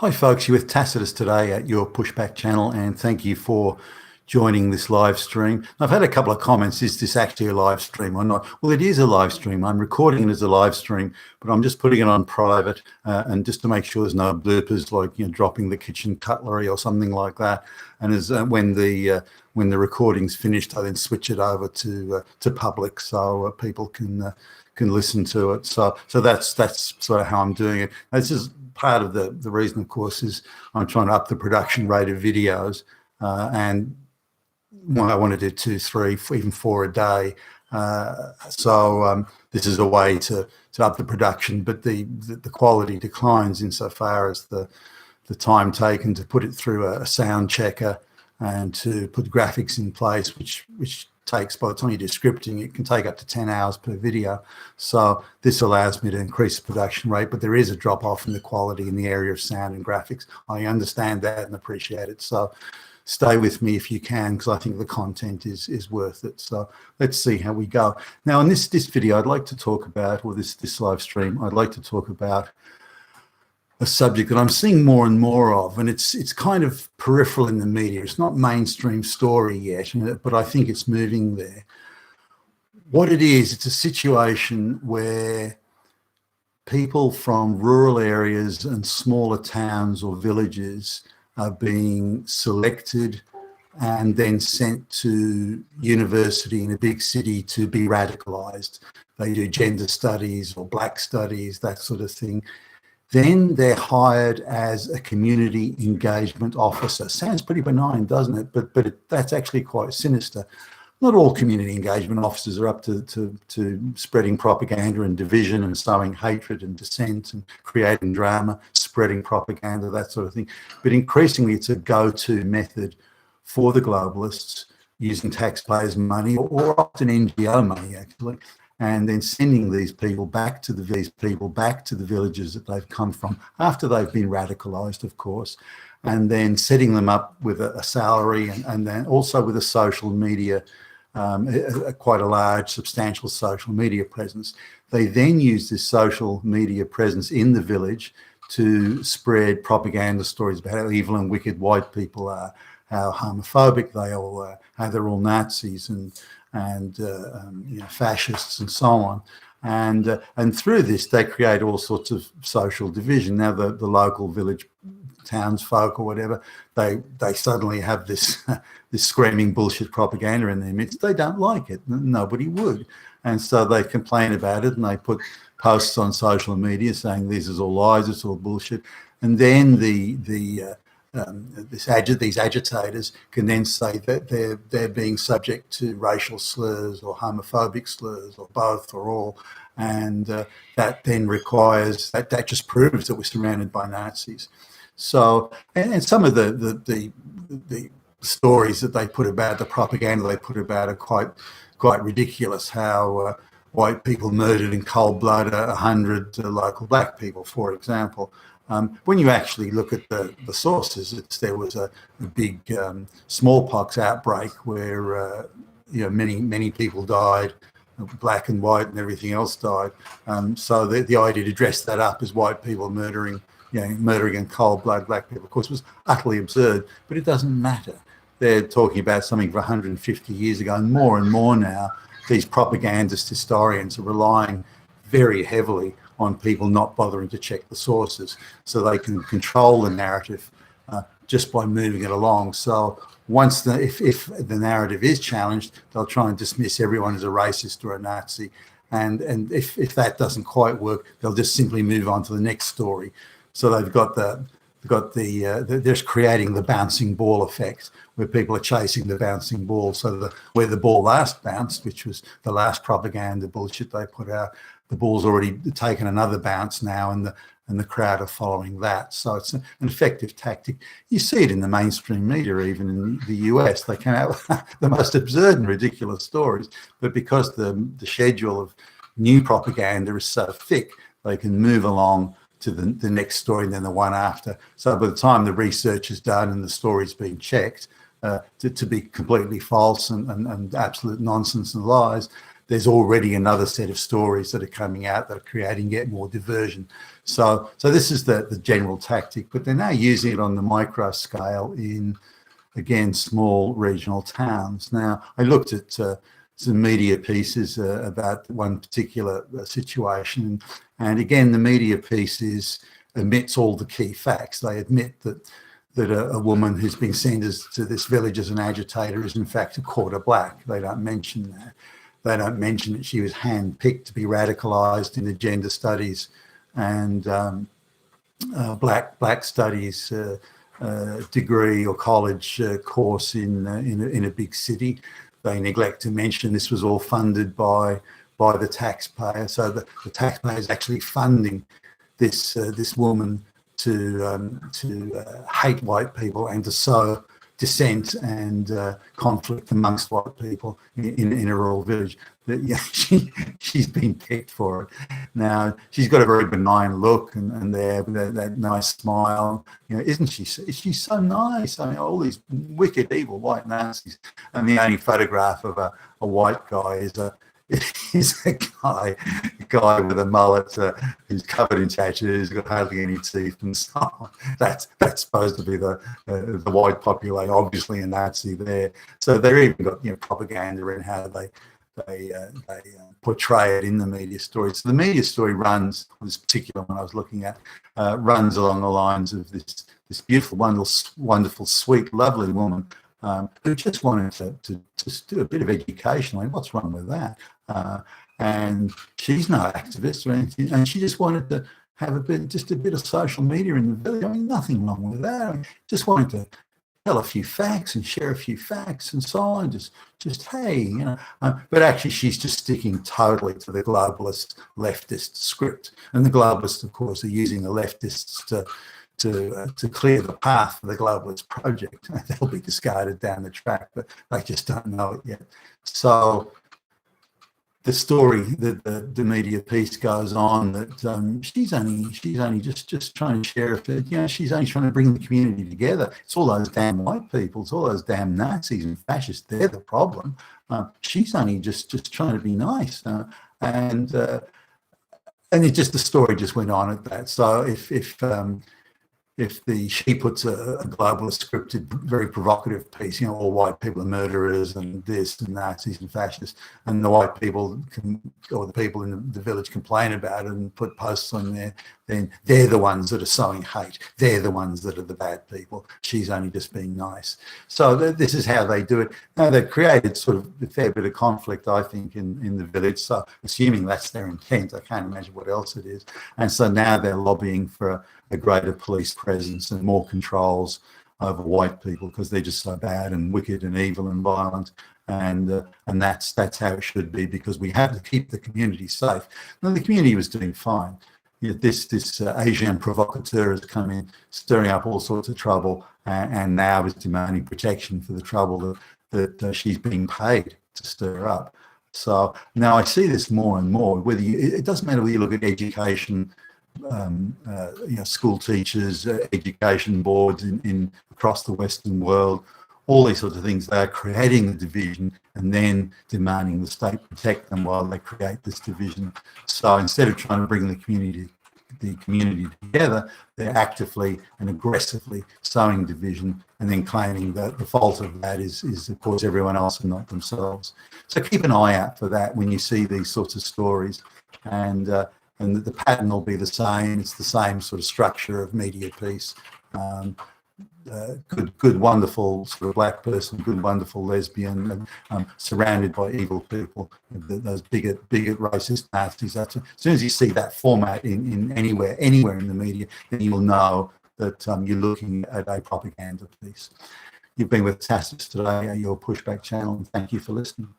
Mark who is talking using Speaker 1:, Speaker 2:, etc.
Speaker 1: Hi folks, you're with Tacitus today at your Pushback channel, and thank you for joining this live stream. I've had a couple of comments, is this actually a live stream or not? Well, it is a live stream. I'm recording it as a live stream, but I'm just putting it on private and just to make sure there's no bloopers like dropping the kitchen cutlery or something like that. And as when the recording's finished, I then switch it over to public so people can listen to it. So that's sort of how I'm doing it. This is part of the reason, of course, is I'm trying to up the production rate of videos, and I want to do 2, 3, even 4 a day. This is a way to up the production, but the quality declines insofar as the time taken to put it through a sound checker and to put graphics in place, which takes, by the time you do scripting, it can take up to 10 hours per video. So this allows me to increase the production rate, but there is a drop off in the quality in the area of sound and graphics. I understand that and appreciate it. So stay with me if you can, because I think the content is worth it. So let's see how we go. Now in this video, I'd like to talk about, or this live stream, I'd like to talk about a subject that I'm seeing more and more of, and it's kind of peripheral in the media. It's not mainstream story yet, but I think it's moving there. What it is, it's a situation where people from rural areas and smaller towns or villages are being selected and then sent to university in a big city to be radicalized. They do gender studies or black studies, that sort of thing. Then they're hired as a community engagement officer. Sounds pretty benign, doesn't it? But that's actually quite sinister. Not all community engagement officers are up to spreading propaganda and division and sowing hatred and dissent and creating drama, spreading propaganda, that sort of thing. But increasingly, it's a go-to method for the globalists, using taxpayers' money or often NGO money, actually, and then sending these people back to the villages that they've come from after they've been radicalized, of course, and then setting them up with a salary and then also with a social media, quite a large, substantial social media presence. They then use this social media presence in the village to spread propaganda stories about how evil and wicked white people are, how homophobic they all are, how they're all Nazis and fascists and so on, and through this they create all sorts of social division. Now the local village townsfolk or whatever, they suddenly have this this screaming bullshit propaganda in their midst. They don't like it. Nobody would, and so they complain about it and they put posts on social media saying this is all lies, it's all bullshit, and then these agitators can then say that they're being subject to racial slurs or homophobic slurs or both or all, and that then requires that just proves that we're surrounded by Nazis. So and some of the stories that they put about, the propaganda they put about, are quite ridiculous. How white people murdered in cold blood 100 local black people, for example. When you actually look at the sources, there was a big smallpox outbreak where many people died, black and white and everything else died. So the idea to dress that up as white people murdering in cold blood black people, of course, was utterly absurd. But it doesn't matter. They're talking about something for 150 years ago, and more now, these propagandist historians are relying very heavily on people not bothering to check the sources, so they can control the narrative just by moving it along. So once if the narrative is challenged, they'll try and dismiss everyone as a racist or a Nazi, and if that doesn't quite work, they'll just simply move on to the next story. So they're creating the bouncing ball effect, where people are chasing the bouncing ball. So where the ball last bounced, which was the last propaganda bullshit they put out, the ball's already taken another bounce now, and the crowd are following that. So it's an effective tactic. You see it in the mainstream media, even in the US. They come out with the most absurd and ridiculous stories, but because the schedule of new propaganda is so thick, they can move along to the next story and then the one after. So by the time the research is done and the story's been checked to be completely false and absolute nonsense and lies, there's already another set of stories that are coming out that are creating yet more diversion. So this is the general tactic, but they're now using it on the micro scale in, again, small regional towns. Now, I looked at some media pieces about one particular situation, and again, the media pieces omits all the key facts. They admit that a woman who's been sent to this village as an agitator is in fact a quarter black. They don't mention that. They don't mention that she was handpicked to be radicalised in the gender studies and black studies degree or college course in a big city. They neglect to mention this was all funded by the taxpayer. So the taxpayer is actually funding this woman to hate white people and to sow dissent and conflict amongst white people in a rural village. Yeah, she's been picked for it. Now, she's got a very benign look and that nice smile. You know, isn't she? She's so nice. I mean, all these wicked, evil white Nazis. And the only photograph of a white guy is a guy with a mullet who's covered in tattoos, got hardly any teeth, and so on. That's supposed to be the white population, obviously a Nazi there. So they've even got, you know, propaganda in how they portray it in the media story. So the media story runs, this particular one I was looking at, runs along the lines of this beautiful, wonderful, sweet, lovely woman who just wanted to just do a bit of education. I mean, what's wrong with that? And she's no activist or anything, and she just wanted to have just a bit of social media in the village. I mean, nothing wrong with that. I mean, just wanted to tell a few facts and share a few facts and so on. Just hey, you know. But actually, she's just sticking totally to the globalist leftist script, and the globalists, of course, are using the leftists to clear the path for the globalist project. They'll be discarded down the track, but they just don't know it yet. So the story that the media piece goes on that she's only just trying to share it. You know, she's only trying to bring the community together. It's all those damn white people. It's all those damn Nazis and fascists. They're the problem. She's only just trying to be nice, and it just, the story just went on at that. So if she puts a globalist scripted, very provocative piece, you know, all white people are murderers and this and Nazis and fascists, and the white people or the people in the village complain about it and put posts on there, then they're the ones that are sowing hate. They're the ones that are the bad people. She's only just being nice. So this is how they do it. Now, they've created sort of a fair bit of conflict, I think, in the village. So assuming that's their intent, I can't imagine what else it is. And so now they're lobbying for a greater police presence and more controls over white people because they're just so bad and wicked and evil and violent, and that's how it should be, because we have to keep the community safe. Now, the community was doing fine. You know, this Asian provocateur has come in, stirring up all sorts of trouble, and now is demanding protection for the trouble that she's being paid to stir up. So now I see this more and more. It doesn't matter whether you look at education, you know, school teachers, education boards in across the Western world, all these sorts of things. They are creating the division and then demanding the state protect them while they create this division. So instead of trying to bring the community together, they're actively and aggressively sowing division and then claiming that the fault of that is of course everyone else and not themselves. So keep an eye out for that when you see these sorts of stories, and the pattern will be the same. It's the same sort of structure of media piece. Good, wonderful sort of black person, good, wonderful lesbian, surrounded by evil people, those bigot, racist Nazis. As soon as you see that format in anywhere in the media, then you will know that you're looking at a propaganda piece. You've been with Tacitus today, your Pushback channel, and thank you for listening.